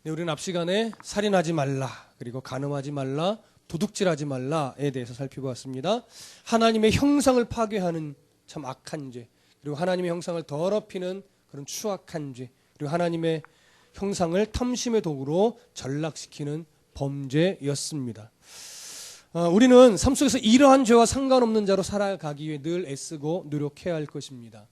네, 우리는 앞 시간에 살인하지 말라, 그리고 간음하지 말라, 도둑질하지 말라에 대해서 살펴보았습니다. 하나님의 형상을 파괴하는 참 악한 죄, 그리고 하나님의 형상을 더럽히는 그런 추악한 죄, 그리고 하나님의 형상을 탐심의 도구로 전락시키는 범죄였습니다. 우리는 삶 속에서 이러한 죄와 상관없는 자로 살아가기 위해 늘 애쓰고 노력해야 할 것입니다.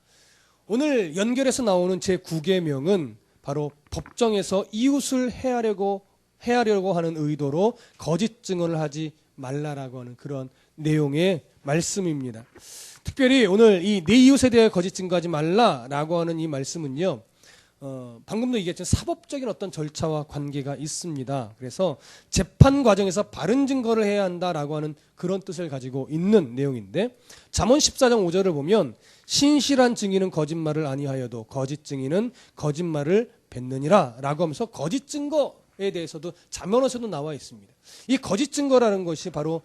오늘 연결해서 나오는 제9계명은 바로 법정에서 이웃을 해하려고 하는 의도로 거짓 증언을 하지 말라라고 하는 그런 내용의 말씀입니다. 특별히 오늘 이 내 이웃에 대해 거짓 증거하지 말라라고 하는 이 말씀은요, 방금도 얘기했지만 사법적인 어떤 절차와 관계가 있습니다. 그래서 재판 과정에서 바른 증거를 해야 한다라고 하는 그런 뜻을 가지고 있는 내용인데, 잠언 14장 5절을 보면 신실한 증인은 거짓말을 아니하여도 거짓 증인은 거짓말을 뱉느니라 라고 하면서 거짓 증거에 대해서도 잠언에서도 나와 있습니다. 이 거짓 증거라는 것이 바로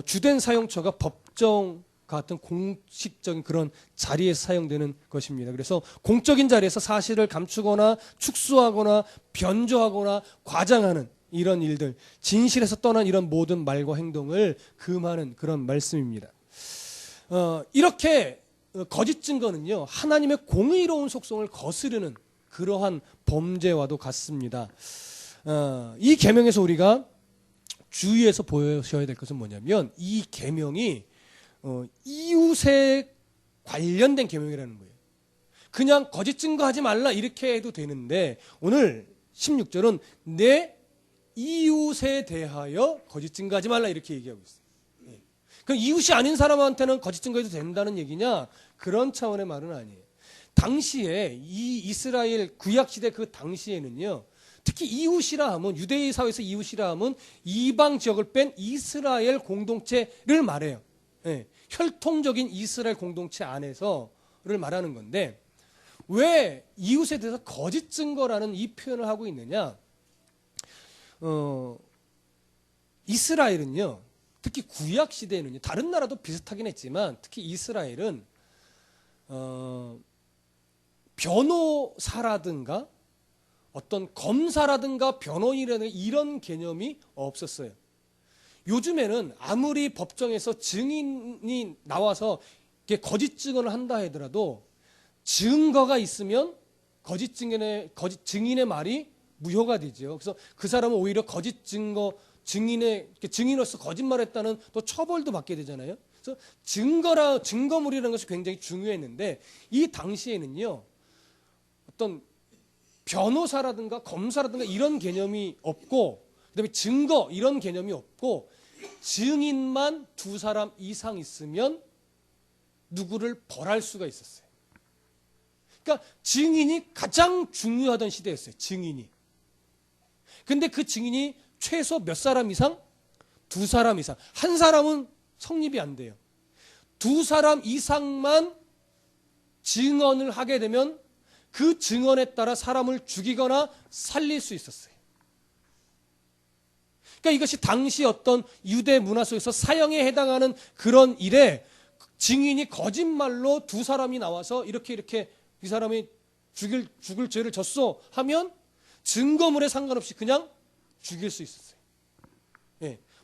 주된 사용처가 법정 같은 공식적인 그런 자리에서 사용되는 것입니다. 그래서 공적인 자리에서 사실을 감추거나 축소하거나 변조하거나 과장하는 이런 일들, 진실에서 떠난 이런 모든 말과 행동을 금하는 그런 말씀입니다. 이렇게 거짓 증거는요, 하나님의 공의로운 속성을 거스르는 그러한 범죄와도 같습니다. 이 계명에서 우리가 주의해서 보셔야 될 것은 뭐냐면, 이 계명이 이웃에 관련된 계명이라는 거예요. 그냥 거짓 증거하지 말라 이렇게 해도 되는데, 오늘 16절은 내 이웃에 대하여 거짓 증거하지 말라 이렇게 얘기하고 있어요. 그럼 이웃이 아닌 사람한테는 거짓 증거해도 된다는 얘기냐? 그런 차원의 말은 아니에요. 당시에 이 이스라엘 구약시대 그 당시에는요, 특히 이웃이라 하면, 유대인 사회에서 이웃이라 하면 이방 지역을 뺀 이스라엘 공동체를 말해요. 혈통적인 이스라엘 공동체 안에서를 말하는 건데, 왜 이웃에 대해서 거짓 증거라는 이 표현을 하고 있느냐? 이스라엘은요, 특히 구약 시대에는요, 다른 나라도 비슷하긴 했지만 특히 이스라엘은 변호사라든가 어떤 검사라든가 변호인이라든가 이런 개념이 없었어요. 요즘에는 아무리 법정에서 증인이 나와서 거짓 증언을 한다 하더라도 증거가 있으면 거짓 증인의 말이 무효가 되죠. 그래서 그 사람은 오히려 거짓 증인으로서 거짓말했다는 또 처벌도 받게 되잖아요. 그래서 증거물이라는 것이 굉장히 중요했는데, 이 당시에는요, 어떤 변호사라든가 검사라든가 이런 개념이 없고, 그다음에 증거 이런 개념이 없고, 증인만 두 사람 이상 있으면 누구를 벌할 수가 있었어요. 그러니까 증인이 가장 중요하던 시대였어요. 증인이. 근데 그 증인이 최소 몇 사람 이상? 두 사람 이상. 한 사람은 성립이 안 돼요. 두 사람 이상만 증언을 하게 되면 그 증언에 따라 사람을 죽이거나 살릴 수 있었어요. 그러니까 이것이 당시 어떤 유대 문화 속에서 사형에 해당하는 그런 일에, 증인이 거짓말로 두 사람이 나와서 이렇게 이 사람이 죽을 죄를 졌어 하면 증거물에 상관없이 그냥 죽일 수 있었어요.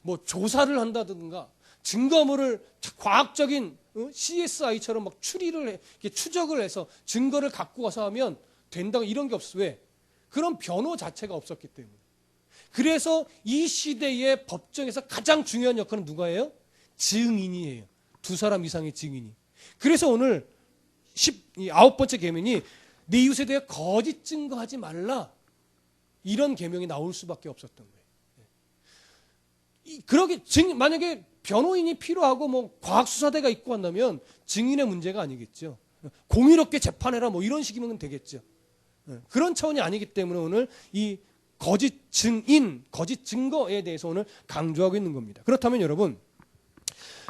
뭐 조사를 한다든가 증거물을 과학적인 CSI처럼 막 추적을 해서 증거를 갖고 와서 하면 된다고, 이런 게 없어요. 왜? 그런 변호 자체가 없었기 때문에. 그래서 이 시대의 법정에서 가장 중요한 역할은 누가예요? 증인이에요. 두 사람 이상의 증인이. 그래서 오늘 19번째 계명이 내 이웃에 대해 거짓 증거하지 말라, 이런 계명이 나올 수밖에 없었던 거예요. 만약에 변호인이 필요하고 뭐 과학수사대가 있고 한다면 증인의 문제가 아니겠죠. 공의롭게 재판해라 뭐 이런 식이면 되겠죠. 그런 차원이 아니기 때문에 오늘 이 거짓 증인, 거짓 증거에 대해서 오늘 강조하고 있는 겁니다. 그렇다면 여러분,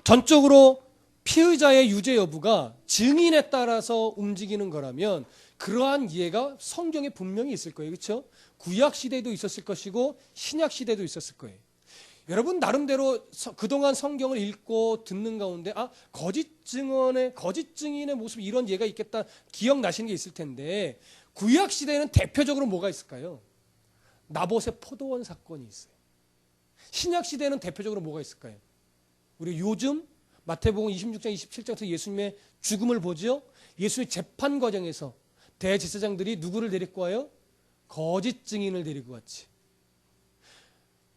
전적으로 피의자의 유죄 여부가 증인에 따라서 움직이는 거라면 그러한 이해가 성경에 분명히 있을 거예요. 그렇죠? 구약 시대에도 있었을 것이고 신약 시대에도 있었을 거예요. 여러분 나름대로 그동안 성경을 읽고 듣는 가운데 거짓 증인의 모습, 이런 예가 있겠다 기억나시는 게 있을 텐데, 구약 시대에는 대표적으로 뭐가 있을까요? 나봇의 포도원 사건이 있어요. 신약 시대에는 대표적으로 뭐가 있을까요? 우리 요즘 마태복음 26장 27장에서 예수님의 죽음을 보죠. 예수의 재판 과정에서 대제사장들이 누구를 데리고 와요? 거짓 증인을 데리고 왔지.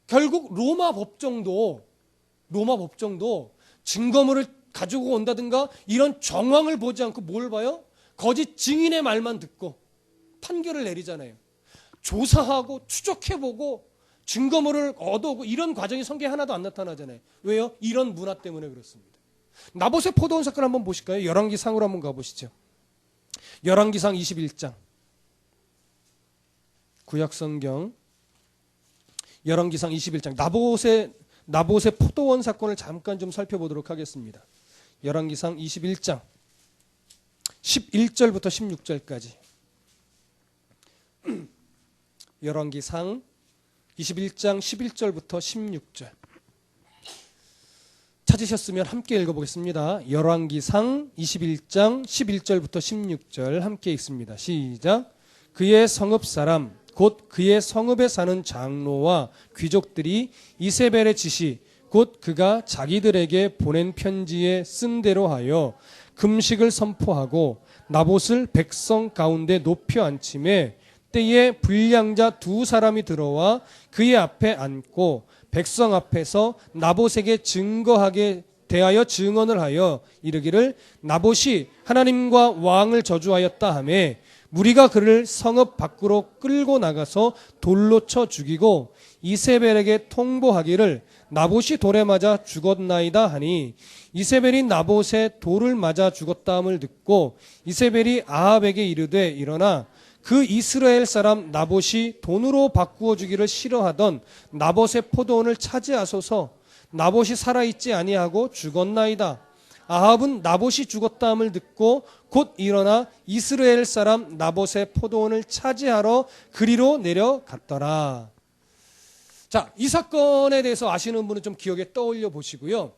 결국 로마 법정도 증거물을 가지고 온다든가 이런 정황을 보지 않고 뭘 봐요? 거짓 증인의 말만 듣고 판결을 내리잖아요. 조사하고 추적해보고 증거물을 얻어오고 이런 과정이 성경에 하나도 안 나타나잖아요. 왜요? 이런 문화 때문에 그렇습니다. 나봇의 포도원 사건 한번 보실까요? 열왕기상으로 한번 가보시죠. 열왕기상 21장. 구약성경 열왕기상 21장. 나봇의 포도원 사건을 잠깐 좀 살펴보도록 하겠습니다. 열왕기상 21장 11절부터 16절까지. 열왕기상 21장 11절부터 16절. 찾으셨으면 함께 읽어보겠습니다. 열왕기상 21장 11절부터 16절 함께 읽습니다. 시작. 그의 성읍 사람 곧 그의 성읍에 사는 장로와 귀족들이 이세벨의 지시 곧 그가 자기들에게 보낸 편지에 쓴 대로 하여 금식을 선포하고 나봇을 백성 가운데 높여 앉힘에 때에 불량자 두 사람이 들어와 그의 앞에 앉고 백성 앞에서 나봇에게 증거하게 대하여 증언을 하여 이르기를 나봇이 하나님과 왕을 저주하였다 하매 무리가 그를 성읍 밖으로 끌고 나가서 돌로 쳐 죽이고 이세벨에게 통보하기를 나봇이 돌에 맞아 죽었나이다 하니 이세벨이 나봇의 돌을 맞아 죽었다함을 듣고 이세벨이 아합에게 이르되 일어나 그 이스라엘 사람 나봇이 돈으로 바꾸어 주기를 싫어하던 나봇의 포도원을 차지하소서. 나봇이 살아있지 아니하고 죽었나이다. 아합은 나봇이 죽었다함을 듣고 곧 일어나 이스라엘 사람 나봇의 포도원을 차지하러 그리로 내려갔더라. 자, 이 사건에 대해서 아시는 분은 좀 기억에 떠올려 보시고요.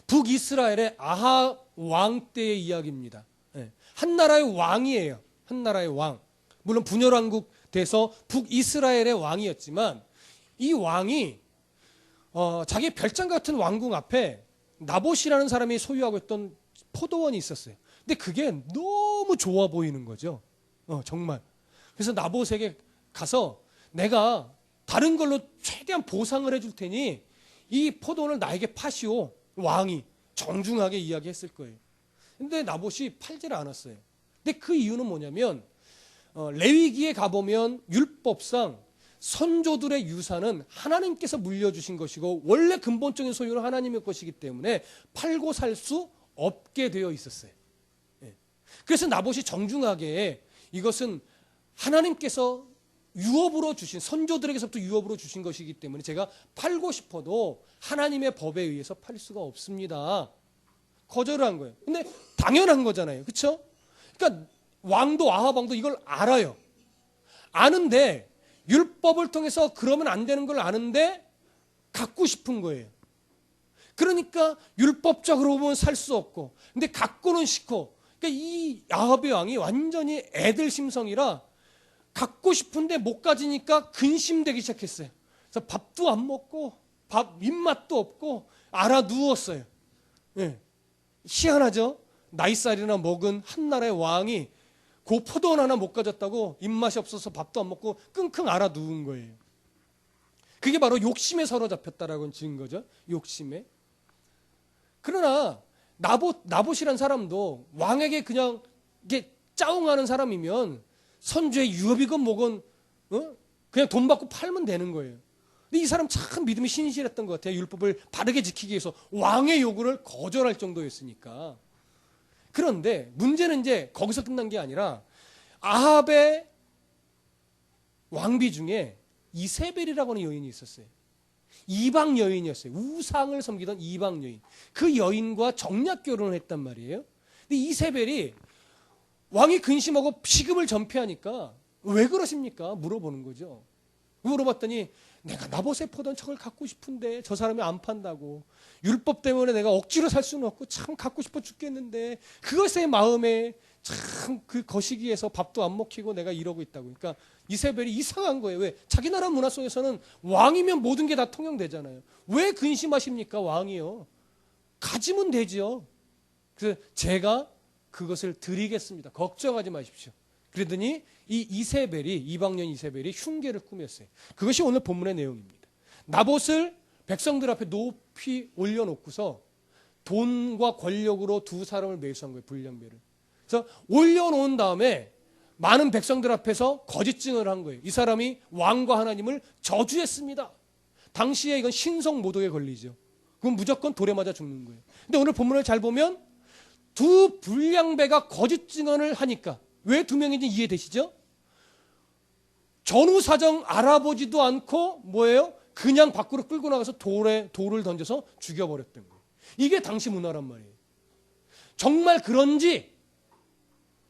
북이스라엘의 아합 왕 때의 이야기입니다. 한 나라의 왕이에요. 한 나라의 왕. 물론 분열왕국 돼서 북이스라엘의 왕이었지만 이 왕이 자기 별장 같은 왕궁 앞에 나봇이라는 사람이 소유하고 있던 포도원이 있었어요. 근데 그게 너무 좋아 보이는 거죠. 정말. 그래서 나봇에게 가서 내가 다른 걸로 최대한 보상을 해줄 테니 이 포도원을 나에게 파시오. 왕이 정중하게 이야기했을 거예요. 근데 나봇이 팔지를 않았어요. 근데 그 이유는 뭐냐면 레위기에 가보면 율법상 선조들의 유산은 하나님께서 물려주신 것이고 원래 근본적인 소유는 하나님의 것이기 때문에 팔고 살 수 없게 되어 있었어요. 그래서 나봇이 정중하게 이것은 하나님께서 유업으로 주신 선조들에게서부터 유업으로 주신 것이기 때문에 제가 팔고 싶어도 하나님의 법에 의해서 팔 수가 없습니다. 거절을 한 거예요. 근데 당연한 거잖아요. 그렇죠? 그러니까 왕도 아합 왕도 이걸 알아요. 아는데 율법을 통해서 그러면 안 되는 걸 아는데 갖고 싶은 거예요. 그러니까 율법적으로 보면 살 수 없고 근데 갖고는 싫고 그러니까 이 아합의 왕이 완전히 애들 심성이라 갖고 싶은데 못 가지니까 근심되기 시작했어요. 그래서 밥도 안 먹고 밥 입맛도 없고 알아 누웠어요. 희한하죠? 나이살이나 먹은 한 나라의 왕이 그 포도원 하나 못 가졌다고 입맛이 없어서 밥도 안 먹고 끙끙 앓아 누운 거예요. 그게 바로 욕심에 사로잡혔다라는 증거죠. 욕심에. 그러나 나봇이란 사람도 왕에게 그냥 이게 짜웅하는 사람이면 선주의 유업이건 뭐건 그냥 돈 받고 팔면 되는 거예요. 근데 이 사람 참 믿음이 신실했던 것 같아요. 율법을 바르게 지키기 위해서 왕의 요구를 거절할 정도였으니까. 그런데 문제는 이제 거기서 끝난 게 아니라 아합의 왕비 중에 이세벨이라고 하는 여인이 있었어요. 이방 여인이었어요. 우상을 섬기던 이방 여인. 그 여인과 정략 결혼을 했단 말이에요. 근데 이세벨이 왕이 근심하고 시금을 전폐하니까 왜 그러십니까? 물어보는 거죠. 물어봤더니 내가 나봇에 포도원 척을 갖고 싶은데 저 사람이 안 판다고. 율법 때문에 내가 억지로 살 수는 없고 참 갖고 싶어 죽겠는데 그것의 마음에 참 그 거시기에서 밥도 안 먹히고 내가 이러고 있다고. 그러니까 이세벨이 이상한 거예요. 왜? 자기 나라 문화 속에서는 왕이면 모든 게 다 통용되잖아요. 왜 근심하십니까? 왕이요. 가지면 되지요. 그래서 제가 그것을 드리겠습니다. 걱정하지 마십시오. 그러더니 이 이세벨이, 이방년 이세벨이 흉계를 꾸몄어요. 그것이 오늘 본문의 내용입니다. 나봇을 백성들 앞에 높이 올려놓고서 돈과 권력으로 두 사람을 매수한 거예요. 불량배를. 그래서 올려놓은 다음에 많은 백성들 앞에서 거짓 증언을 한 거예요. 이 사람이 왕과 하나님을 저주했습니다. 당시에 이건 신성 모독에 걸리죠. 그럼 무조건 돌에 맞아 죽는 거예요. 근데 오늘 본문을 잘 보면 두 불량배가 거짓 증언을 하니까 왜 두 명인지 이해되시죠? 전후 사정 알아보지도 않고 뭐예요? 그냥 밖으로 끌고 나가서 돌을 던져서 죽여버렸던 거예요. 이게 당시 문화란 말이에요. 정말 그런지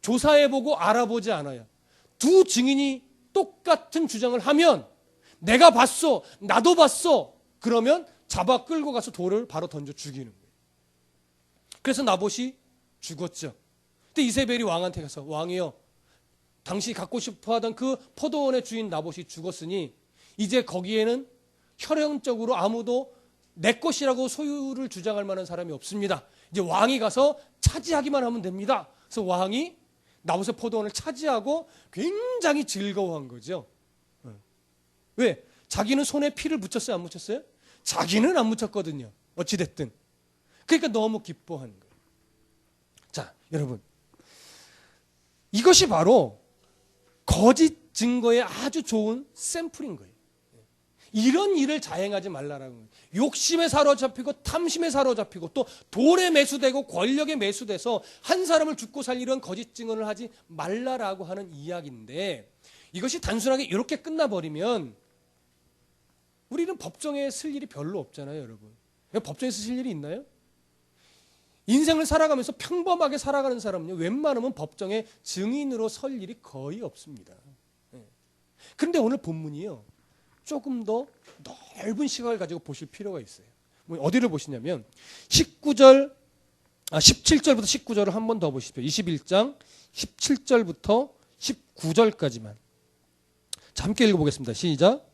조사해보고 알아보지 않아요. 두 증인이 똑같은 주장을 하면 내가 봤어, 나도 봤어. 그러면 잡아 끌고 가서 돌을 바로 던져 죽이는 거예요. 그래서 나봇이 죽었죠. 근데 이세벨이 왕한테 가서 왕이여, 당신이 갖고 싶어하던 그 포도원의 주인 나봇이 죽었으니 이제 거기에는 혈연적으로 아무도 내 것이라고 소유를 주장할 만한 사람이 없습니다. 이제 왕이 가서 차지하기만 하면 됩니다. 그래서 왕이 나봇의 포도원을 차지하고 굉장히 즐거워한 거죠. 왜? 자기는 손에 피를 묻혔어요? 안 묻혔어요? 자기는 안 묻혔거든요. 어찌됐든. 그러니까 너무 기뻐하는 거예요. 자, 여러분. 이것이 바로 거짓 증거의 아주 좋은 샘플인 거예요. 이런 일을 자행하지 말라라는 거예요. 욕심에 사로잡히고 탐심에 사로잡히고 또 돌에 매수되고 권력에 매수돼서 한 사람을 죽고 살 이런 거짓 증언을 하지 말라라고 하는 이야기인데, 이것이 단순하게 이렇게 끝나버리면 우리는 법정에 쓸 일이 별로 없잖아요, 여러분. 법정에서 쓸 일이 있나요? 인생을 살아가면서 평범하게 살아가는 사람은요, 웬만하면 법정에 증인으로 설 일이 거의 없습니다. 그런데 오늘 본문이요, 조금 더 넓은 시각을 가지고 보실 필요가 있어요. 어디를 보시냐면 17절부터 19절을 한 번 더 보십시오. 21장 17절부터 19절까지만. 자, 함께 읽어보겠습니다. 시작.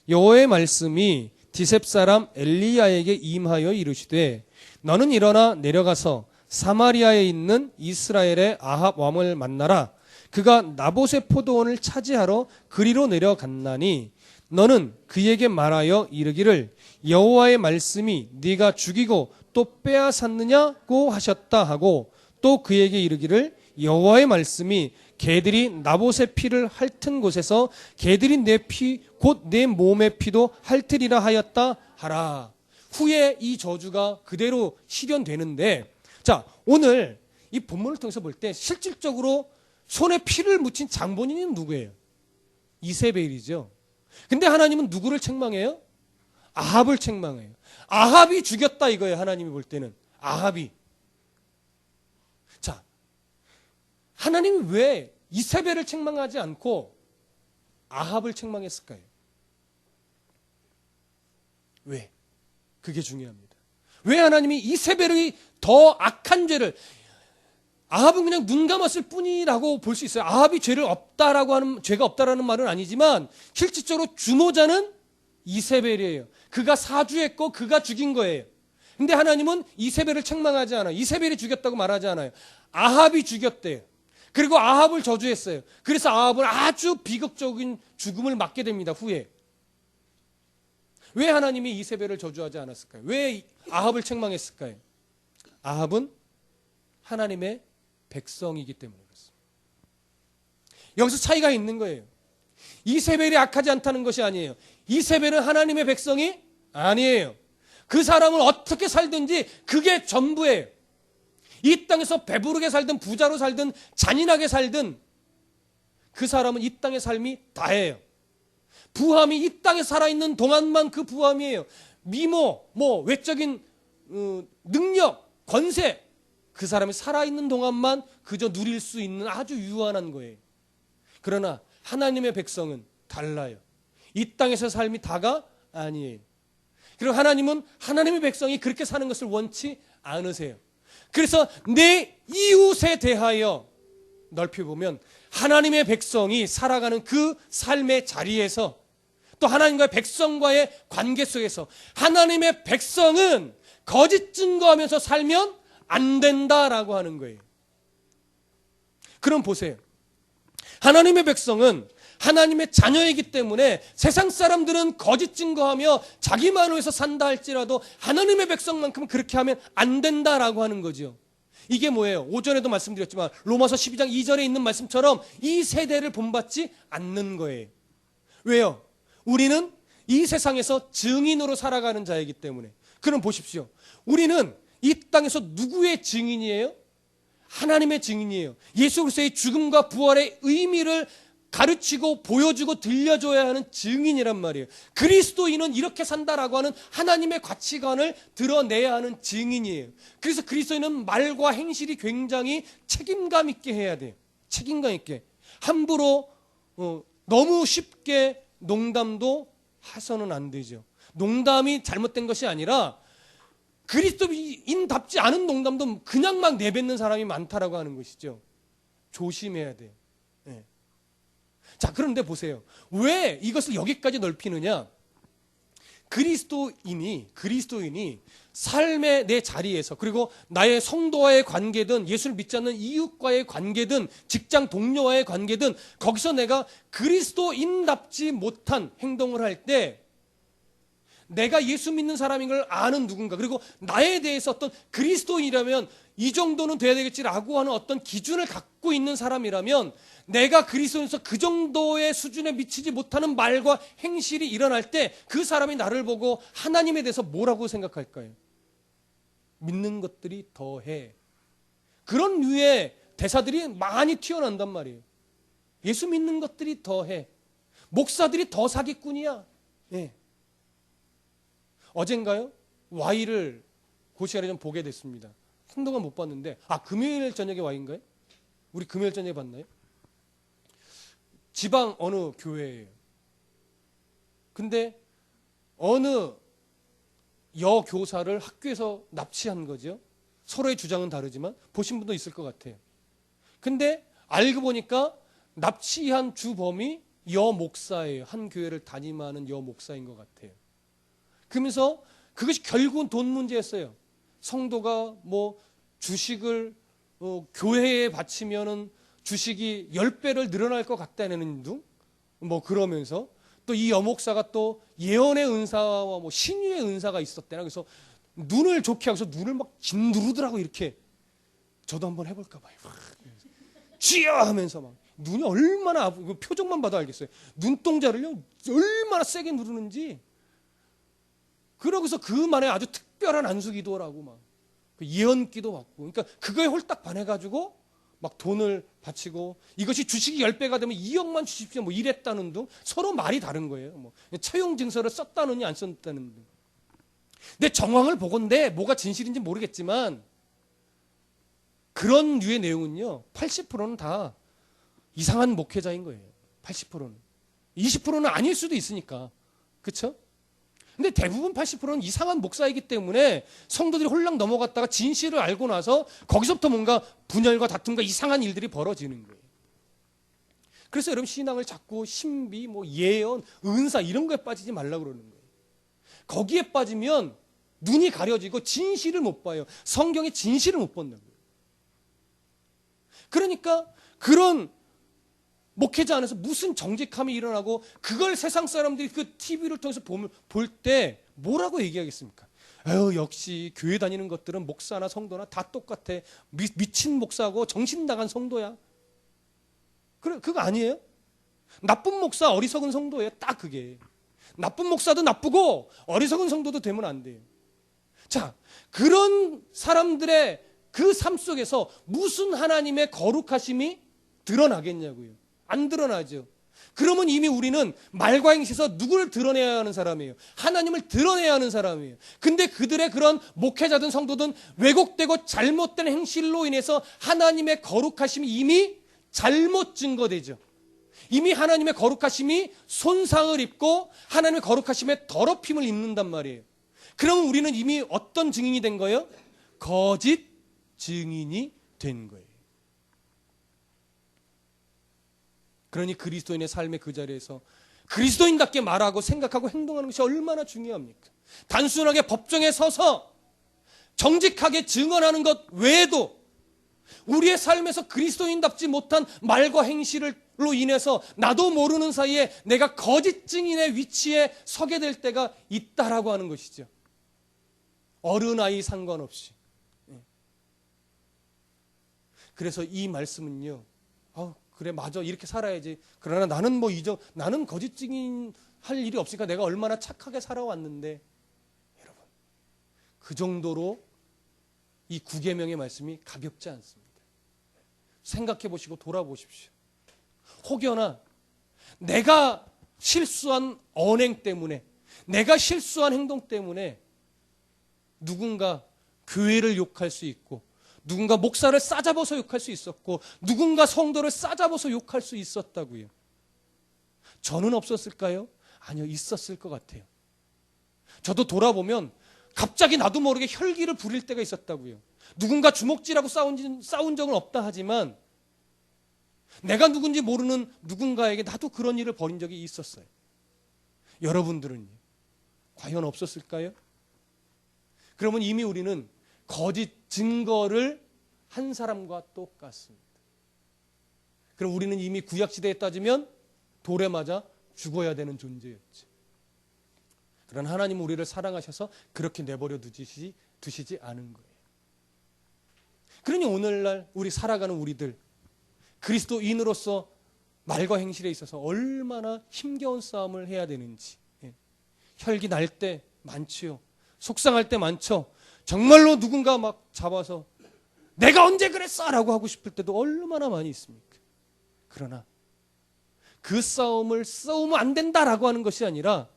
여호와의 말씀이 디셉 사람 엘리야에게 임하여 이르시되 너는 일어나 내려가서 사마리아에 있는 이스라엘의 아합 왕을 만나라. 그가 나봇의 포도원을 차지하러 그리로 내려갔나니 너는 그에게 말하여 이르기를 여호와의 말씀이 네가 죽이고 또 빼앗았느냐고 하셨다 하고, 또 그에게 이르기를 여호와의 말씀이 개들이 나봇의 피를 핥은 곳에서 개들이 내 피 곧 내 몸의 피도 핥으리라 하였다 하라. 후에 이 저주가 그대로 실현되는데, 자, 오늘 이 본문을 통해서 볼 때 실질적으로 손에 피를 묻힌 장본인은 누구예요? 이세벨이죠. 근데 하나님은 누구를 책망해요? 아합을 책망해요. 아합이 죽였다 이거예요. 하나님이 볼 때는 아합이. 자, 하나님이 왜 이세벨을 책망하지 않고 아합을 책망했을까요? 왜? 그게 중요합니다. 왜 하나님이 이세벨의 더 악한 죄를, 아합은 그냥 눈 감았을 뿐이라고 볼 수 있어요. 아합이 죄가 없다라는 말은 아니지만 실질적으로 주모자는 이세벨이에요. 그가 사주했고 그가 죽인 거예요. 근데 하나님은 이세벨을 책망하지 않아요. 이세벨이 죽였다고 말하지 않아요. 아합이 죽였대요. 그리고 아합을 저주했어요. 그래서 아합은 아주 비극적인 죽음을 맞게 됩니다. 후에. 왜 하나님이 이세벨을 저주하지 않았을까요? 왜 아합을 책망했을까요? 아합은 하나님의 백성이기 때문에 그렇습니다. 여기서 차이가 있는 거예요. 이세벨이 악하지 않다는 것이 아니에요. 이세벨은 하나님의 백성이 아니에요. 그 사람은 어떻게 살든지 그게 전부예요. 이 땅에서 배부르게 살든 부자로 살든 잔인하게 살든 그 사람은 이 땅의 삶이 다예요. 부함이 이 땅에 살아있는 동안만 그 부함이에요. 미모, 외적인 능력, 권세, 그 사람이 살아있는 동안만 그저 누릴 수 있는 아주 유한한 거예요. 그러나 하나님의 백성은 달라요. 이 땅에서 삶이 다가 아니에요. 그리고 하나님은 하나님의 백성이 그렇게 사는 것을 원치 않으세요. 그래서 내 이웃에 대하여 넓히 보면 하나님의 백성이 살아가는 그 삶의 자리에서 또 하나님과의 백성과의 관계 속에서 하나님의 백성은 거짓 증거하면서 살면 안 된다라고 하는 거예요. 그럼 보세요. 하나님의 백성은 하나님의 자녀이기 때문에 세상 사람들은 거짓 증거하며 자기만을 위해서 산다 할지라도 하나님의 백성만큼 그렇게 하면 안 된다라고 하는 거죠. 이게 뭐예요? 오전에도 말씀드렸지만 로마서 12장 2절에 있는 말씀처럼 이 세대를 본받지 않는 거예요. 왜요? 우리는 이 세상에서 증인으로 살아가는 자이기 때문에. 그럼 보십시오. 우리는 이 땅에서 누구의 증인이에요? 하나님의 증인이에요. 예수 그리스도의 죽음과 부활의 의미를 가르치고 보여주고 들려줘야 하는 증인이란 말이에요. 그리스도인은 이렇게 산다라고 하는 하나님의 가치관을 드러내야 하는 증인이에요. 그래서 그리스도인은 말과 행실이 굉장히 책임감 있게 해야 돼요. 책임감 있게. 함부로 너무 쉽게 농담도 해서는 안 되죠. 농담이 잘못된 것이 아니라 그리스도인답지 않은 농담도 그냥 막 내뱉는 사람이 많다라고 하는 것이죠. 조심해야 돼요. 네. 자, 그런데 보세요. 왜 이것을 여기까지 넓히느냐? 그리스도인이 삶의 내 자리에서 그리고 나의 성도와의 관계든 예수를 믿지 않는 이웃과의 관계든 직장 동료와의 관계든 거기서 내가 그리스도인답지 못한 행동을 할 때 내가 예수 믿는 사람인 걸 아는 누군가 그리고 나에 대해서 어떤 그리스도인이라면 이 정도는 돼야 되겠지라고 하는 어떤 기준을 갖고 있는 사람이라면 내가 그리스도인에서 그 정도의 수준에 미치지 못하는 말과 행실이 일어날 때 그 사람이 나를 보고 하나님에 대해서 뭐라고 생각할까요? 믿는 것들이 더해. 그런 류의 대사들이 많이 튀어난단 말이에요. 예수 믿는 것들이 더해. 목사들이 더 사기꾼이야. 예. 어젠가요? Y를 그 시간에 좀 보게 됐습니다. 한동안 못 봤는데 금요일 저녁에 Y인가요? 우리 금요일 저녁에 봤나요? 지방 어느 교회예요. 근데 어느 여교사를 학교에서 납치한 거죠. 서로의 주장은 다르지만 보신 분도 있을 것 같아요. 근데 알고 보니까 납치한 주범이 여목사예요. 한 교회를 담임하는 여목사인 것 같아요. 그러면서 그것이 결국은 돈 문제였어요. 성도가 뭐 주식을 교회에 바치면은 주식이 10배를 늘어날 것 같다는 둥? 뭐 그러면서 또 이 여목사가 또 예언의 은사와 뭐 신유의 은사가 있었대나. 그래서 눈을 좋게 하고서 눈을 막 짓누르더라고. 이렇게 저도 한번 해볼까 봐요. 쥐야 하면서 막 눈이 얼마나 아프고 표정만 봐도 알겠어요. 눈동자를요 얼마나 세게 누르는지. 그러고서 그만에 아주 특별한 안수기도를 하고 막 예언기도 받고. 그러니까 그거에 홀딱 반해가지고 막 돈을 바치고 이것이 주식이 10배가 되면 2억만 주십시오 뭐 이랬다는 둥. 서로 말이 다른 거예요. 뭐 채용 증서를 썼다느니 안 썼다는 둥. 내 정황을 보건대 뭐가 진실인지 모르겠지만 그런 류의 내용은요 80%는 다 이상한 목회자인 거예요. 80%는 20%는 아닐 수도 있으니까. 그렇죠? 근데 대부분 80%는 이상한 목사이기 때문에 성도들이 홀랑 넘어갔다가 진실을 알고 나서 거기서부터 뭔가 분열과 다툼과 이상한 일들이 벌어지는 거예요. 그래서 여러분 신앙을 자꾸 신비, 뭐 예언, 은사 이런 거에 빠지지 말라고 그러는 거예요. 거기에 빠지면 눈이 가려지고 진실을 못 봐요. 성경의 진실을 못 본다는 거예요. 그러니까 그런 목회자 안에서 무슨 정직함이 일어나고 그걸 세상 사람들이 그 TV를 통해서 볼 때 뭐라고 얘기하겠습니까? 아유 역시 교회 다니는 것들은 목사나 성도나 다 똑같아. 미친 목사고 정신 나간 성도야. 그거 아니에요? 나쁜 목사 어리석은 성도예요. 딱 그게. 나쁜 목사도 나쁘고 어리석은 성도도 되면 안 돼요. 자, 그런 사람들의 그 삶 속에서 무슨 하나님의 거룩하심이 드러나겠냐고요. 안 드러나죠. 그러면 이미 우리는 말과 행실에서 누구를 드러내야 하는 사람이에요? 하나님을 드러내야 하는 사람이에요. 근데 그들의 그런 목회자든 성도든 왜곡되고 잘못된 행실로 인해서 하나님의 거룩하심이 이미 잘못 증거되죠. 이미 하나님의 거룩하심이 손상을 입고 하나님의 거룩하심에 더럽힘을 입는단 말이에요. 그러면 우리는 이미 어떤 증인이 된 거예요? 거짓 증인이 된 거예요. 그러니 그리스도인의 삶의 그 자리에서 그리스도인답게 말하고 생각하고 행동하는 것이 얼마나 중요합니까? 단순하게 법정에 서서 정직하게 증언하는 것 외에도 우리의 삶에서 그리스도인답지 못한 말과 행실로 인해서 나도 모르는 사이에 내가 거짓 증인의 위치에 서게 될 때가 있다라고 하는 것이죠. 어른 아이 상관없이. 그래서 이 말씀은요, 그래 맞아 이렇게 살아야지. 그러나 나는 나는 거짓 증인 할 일이 없으니까 내가 얼마나 착하게 살아왔는데, 여러분 그 정도로 이 9계명의 말씀이 가볍지 않습니다. 생각해 보시고 돌아보십시오. 혹여나 내가 실수한 언행 때문에, 내가 실수한 행동 때문에 누군가 교회를 욕할 수 있고, 누군가 목사를 싸잡아서 욕할 수 있었고, 누군가 성도를 싸잡아서 욕할 수 있었다고요. 저는 없었을까요? 아니요, 있었을 것 같아요. 저도 돌아보면 갑자기 나도 모르게 혈기를 부릴 때가 있었다고요. 누군가 주먹질하고 싸운 적은 없다 하지만 내가 누군지 모르는 누군가에게 나도 그런 일을 벌인 적이 있었어요. 여러분들은요? 과연 없었을까요? 그러면 이미 우리는 거짓 증거를 한 사람과 똑같습니다. 그럼 우리는 이미 구약시대에 따지면 돌에 맞아 죽어야 되는 존재였지. 그러나 하나님은 우리를 사랑하셔서 그렇게 내버려 두시지 않은 거예요. 그러니 오늘날 우리 살아가는 우리들, 그리스도인으로서 말과 행실에 있어서 얼마나 힘겨운 싸움을 해야 되는지. 혈기 날 때 많지요. 속상할 때 많죠. 정말로 누군가 막 잡아서 내가 언제 그랬어? 라고 하고 싶을 때도 얼마나 많이 있습니까? 그러나 그 싸움을 싸우면 안 된다라고 하는 것이 아니라,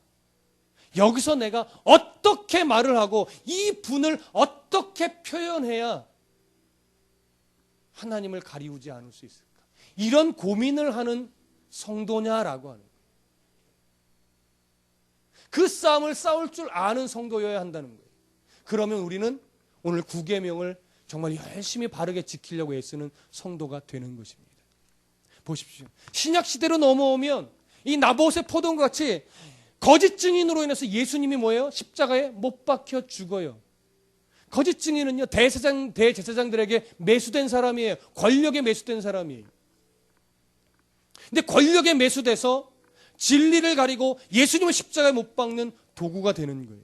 여기서 내가 어떻게 말을 하고 이 분을 어떻게 표현해야 하나님을 가리우지 않을 수 있을까? 이런 고민을 하는 성도냐라고 하는 거예요. 그 싸움을 싸울 줄 아는 성도여야 한다는 거예요. 그러면 우리는 오늘 9계명을 정말 열심히 바르게 지키려고 애쓰는 성도가 되는 것입니다. 보십시오. 신약 시대로 넘어오면 이 나봇의 포도원과 같이 거짓 증인으로 인해서 예수님이 뭐예요? 십자가에 못 박혀 죽어요. 거짓 증인은요, 대제사장들에게 매수된 사람이에요. 권력에 매수된 사람이에요. 근데 권력에 매수돼서 진리를 가리고 예수님을 십자가에 못 박는 도구가 되는 거예요.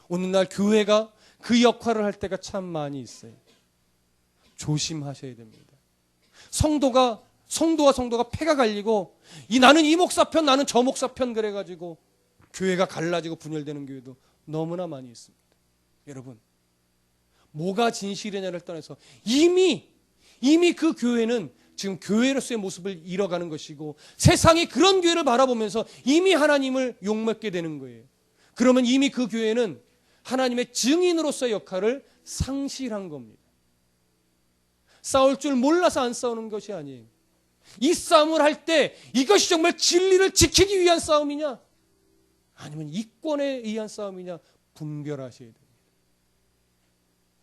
오늘날 교회가 그 역할을 할 때가 참 많이 있어요. 조심하셔야 됩니다. 성도와 성도가 패가 갈리고, 나는 이 목사 편, 나는 저 목사 편 그래가지고 교회가 갈라지고 분열되는 교회도 너무나 많이 있습니다. 여러분, 뭐가 진실이냐를 떠나서 이미 그 교회는 지금 교회로서의 모습을 잃어가는 것이고, 세상이 그런 교회를 바라보면서 이미 하나님을 욕먹게 되는 거예요. 그러면 이미 그 교회는 하나님의 증인으로서의 역할을 상실한 겁니다. 싸울 줄 몰라서 안 싸우는 것이 아니에요. 이 싸움을 할 때 이것이 정말 진리를 지키기 위한 싸움이냐, 아니면 이권에 의한 싸움이냐, 분별하셔야 됩니다.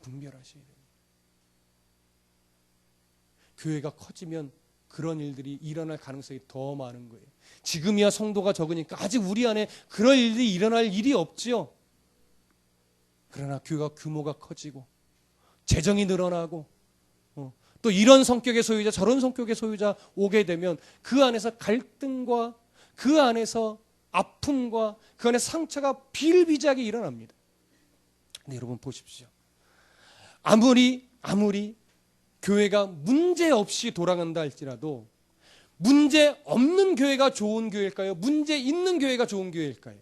분별하셔야 됩니다. 교회가 커지면 그런 일들이 일어날 가능성이 더 많은 거예요. 지금이야 성도가 적으니까 아직 우리 안에 그런 일이 일어날 일이 없지요. 그러나 교회가 규모가 커지고 재정이 늘어나고 또 이런 성격의 소유자 저런 성격의 소유자 오게 되면 그 안에서 갈등과 그 안에서 아픔과 그 안에 상처가 비일비재하게 일어납니다. 근데 여러분 보십시오. 아무리 교회가 문제 없이 돌아간다 할지라도 문제 없는 교회가 좋은 교회일까요? 문제 있는 교회가 좋은 교회일까요?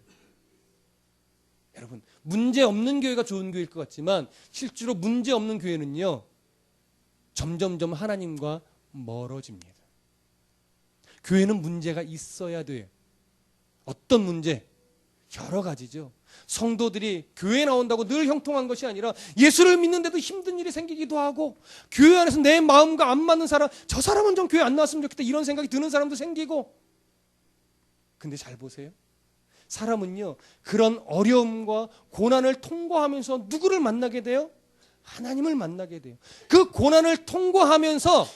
여러분, 문제 없는 교회가 좋은 교회일 것 같지만 실제로 문제 없는 교회는요, 점점점 하나님과 멀어집니다. 교회는 문제가 있어야 돼요. 어떤 문제? 여러 가지죠. 성도들이 교회 나온다고 늘 형통한 것이 아니라 예수를 믿는데도 힘든 일이 생기기도 하고, 교회 안에서 내 마음과 안 맞는 사람, 저 사람은 좀 교회 안 나왔으면 좋겠다 이런 생각이 드는 사람도 생기고. 근데 잘 보세요. 사람은요, 그런 어려움과 고난을 통과하면서 누구를 만나게 돼요? 하나님을 만나게 돼요. 그 고난을 통과하면서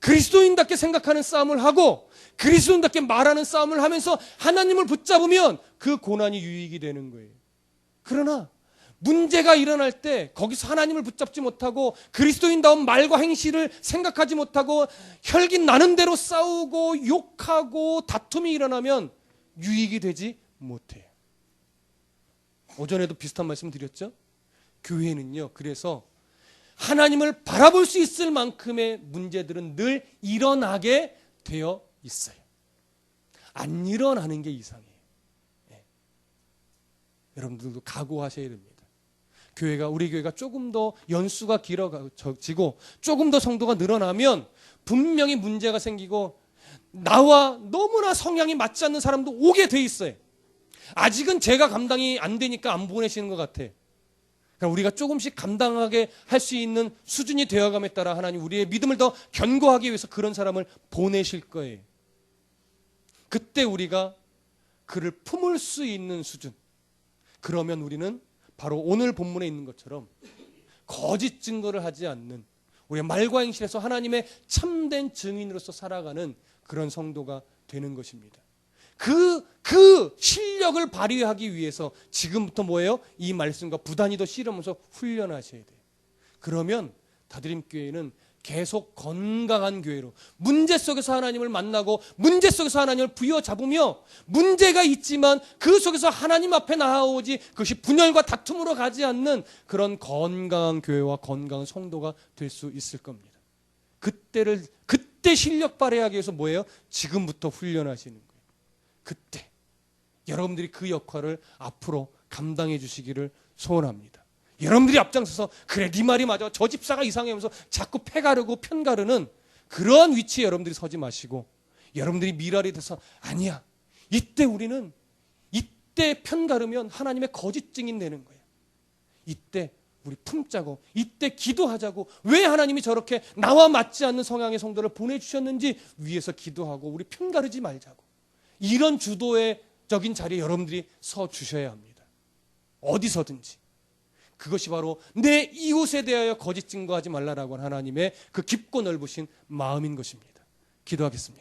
그리스도인답게 생각하는 싸움을 하고 그리스도인답게 말하는 싸움을 하면서 하나님을 붙잡으면 그 고난이 유익이 되는 거예요. 그러나 문제가 일어날 때 거기서 하나님을 붙잡지 못하고 그리스도인다운 말과 행실을 생각하지 못하고 혈기 나는 대로 싸우고 욕하고 다툼이 일어나면 유익이 되지 못해요. 오전에도 비슷한 말씀 드렸죠? 교회는요, 그래서 하나님을 바라볼 수 있을 만큼의 문제들은 늘 일어나게 되어 있어요. 안 일어나는 게 이상해요. 네. 여러분들도 각오하셔야 됩니다. 우리 교회가 조금 더 연수가 길어지고 조금 더 성도가 늘어나면 분명히 문제가 생기고 나와 너무나 성향이 맞지 않는 사람도 오게 돼 있어요. 아직은 제가 감당이 안 되니까 안 보내시는 것 같아요. 우리가 조금씩 감당하게 할 수 있는 수준이 되어감에 따라 하나님 우리의 믿음을 더 견고하기 위해서 그런 사람을 보내실 거예요. 그때 우리가 그를 품을 수 있는 수준, 그러면 우리는 바로 오늘 본문에 있는 것처럼 거짓 증거를 하지 않는, 우리의 말과 행실에서 하나님의 참된 증인으로서 살아가는 그런 성도가 되는 것입니다. 그 실력을 발휘하기 위해서 지금부터 뭐예요? 이 말씀과 부단히 더 씨름하면서 훈련하셔야 돼요. 그러면 다드림교회는 계속 건강한 교회로 문제 속에서 하나님을 만나고 문제 속에서 하나님을 부여잡으며 문제가 있지만 그 속에서 하나님 앞에 나아오지 그것이 분열과 다툼으로 가지 않는 그런 건강한 교회와 건강한 성도가 될 수 있을 겁니다. 그때 실력 발휘하기 위해서 뭐예요? 지금부터 훈련하시는 거예요. 그때 여러분들이 그 역할을 앞으로 감당해 주시기를 소원합니다. 여러분들이 앞장서서 그래 네 말이 맞아, 저 집사가 이상해 하면서 자꾸 패 가르고 편 가르는 그러한 위치에 여러분들이 서지 마시고, 여러분들이 미랄이 돼서 아니야, 이때 편 가르면 하나님의 거짓 증인 되는 거예요. 이때 우리 품자고, 이때 기도하자고, 왜 하나님이 저렇게 나와 맞지 않는 성향의 성도를 보내주셨는지 위에서 기도하고 우리 편 가르지 말자고, 이런 주도적인 자리에 여러분들이 서 주셔야 합니다. 어디서든지. 그것이 바로 내 이웃에 대하여 거짓 증거하지 말라라고 하는 하나님의 그 깊고 넓으신 마음인 것입니다. 기도하겠습니다.